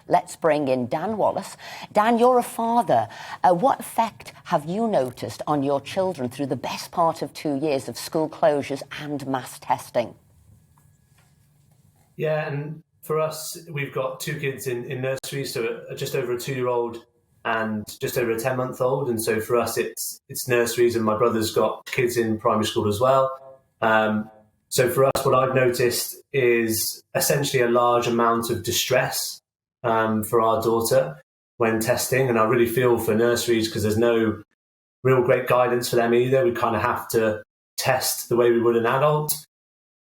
Let's bring in Dan Wallis. Dan, you're a father. What effect have you noticed on your children through the best part of 2 years of school closures and mass testing? Yeah, and for us, we've got 2 kids in nursery, so just over a 2-year-old and just over a 10-month-old. And so for us, it's nurseries, and my brother's got kids in primary school as well. So for us, what I've noticed is essentially a large amount of distress for our daughter when testing. And I really feel for nurseries because there's no real great guidance for them either. We kind of have to test the way we would an adult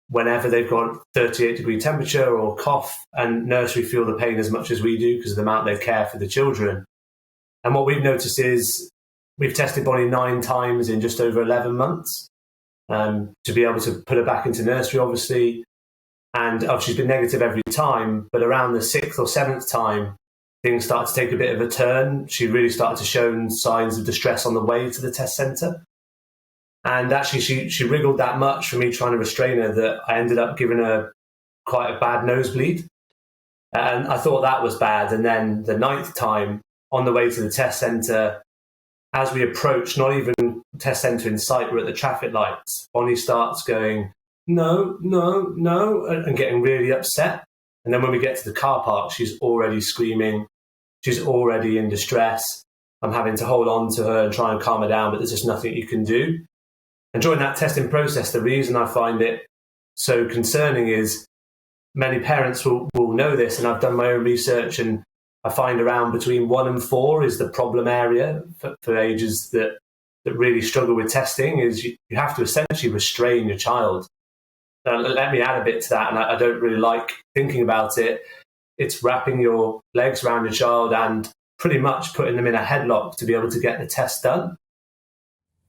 whenever they've got 38-degree temperature or cough, and nursery feel the pain as much as we do because of the amount they care for the children. And what we've noticed is we've tested Bonnie 9 times in just over 11 months to be able to put her back into nursery, obviously. And she's been negative every time, but around the 6th or 7th time, things started to take a bit of a turn. She really started to show signs of distress on the way to the test centre. And actually, she wriggled that much for me trying to restrain her that I ended up giving her quite a bad nosebleed. And I thought that was bad. And then the 9th time, on the way to the test centre, as we approach, not even test centre in sight, we're at the traffic lights, Bonnie starts going, no, no, no, and getting really upset. And then when we get to the car park, she's already screaming. She's already in distress. I'm having to hold on to her and try and calm her down, but there's just nothing you can do. And during that testing process, the reason I find it so concerning is many parents will know this, and I've done my own research, and I find around between 1 and 4 is the problem area for ages that really struggle with testing. Is you have to essentially restrain your child. Let me add a bit to that, and I don't really like thinking about it. It's wrapping your legs around your child and pretty much putting them in a headlock to be able to get the test done,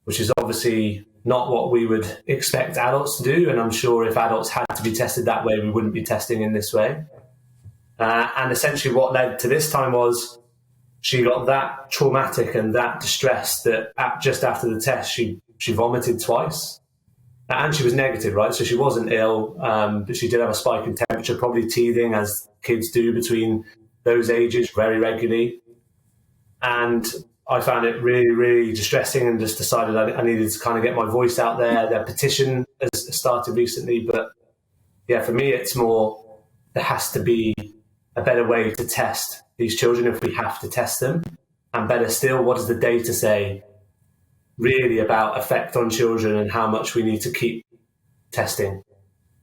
which is obviously not what we would expect adults to do. And I'm sure if adults had to be tested that way, we wouldn't be testing in this way. And essentially what led to this time was she got that traumatic and that distressed that just after the test, she vomited twice. And she was negative, right? So she wasn't ill, but she did have a spike in temperature, probably teething, as kids do between those ages very regularly. And I found it really, really distressing and just decided I needed to kind of get my voice out there. Their petition has started recently, but yeah, for me, it's more, there has to be a better way to test these children if we have to test them. And better still, what does the data say really about effect on children and how much we need to keep testing?